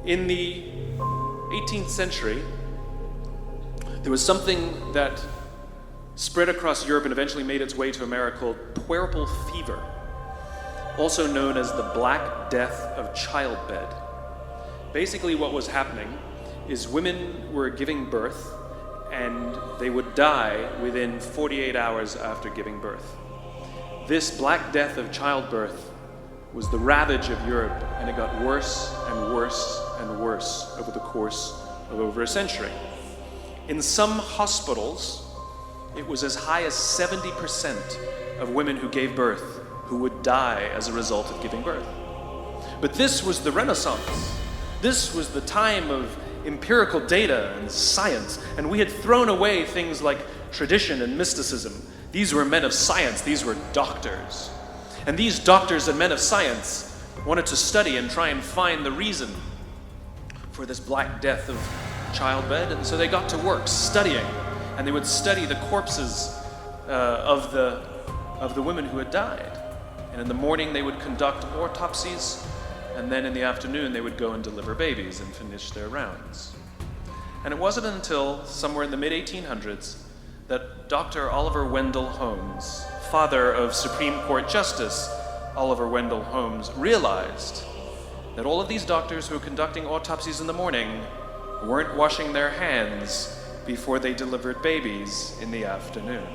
In the 18th century, there was something that spread across Europe and eventually made its way to America called puerperal fever, also known as the Black Death of childbed. Basically what was happening is women were giving birth and they would die within 48 hours after giving birth. This Black Death of childbirth was the ravage of Europe, and it got worse and worse and worse over the course of over a century. In some hospitals, it was as high as 70% of women who gave birth who would die as a result of giving birth. But this was the Renaissance. This was the time of empirical data and science, and we had thrown away things like tradition and mysticism. These were men of science, these were doctors. And these doctors and men of science wanted to study and try and find the reason for this Black Death of childbed, and so they got to work studying, and they would study the corpses of the women who had died. And in the morning they would conduct autopsies, and then in the afternoon they would go and deliver babies and finish their rounds. And it wasn't until somewhere in the mid-1800s that Dr. Oliver Wendell Holmes, father of Supreme Court Justice Oliver Wendell Holmes, realized that all of these doctors who were conducting autopsies in the morning weren't washing their hands before they delivered babies in the afternoon.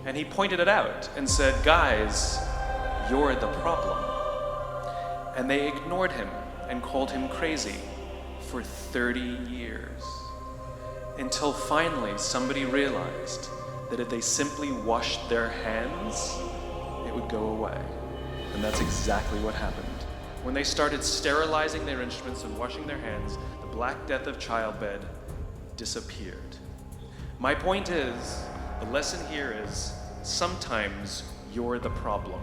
And he pointed it out and said, "Guys, you're the problem." And they ignored him and called him crazy for 30 years. Until finally somebody realized that if they simply washed their hands, it would go away. And that's exactly what happened. When they started sterilizing their instruments and washing their hands, the Black Death of childbed disappeared. My point is, the lesson here is, sometimes you're the problem.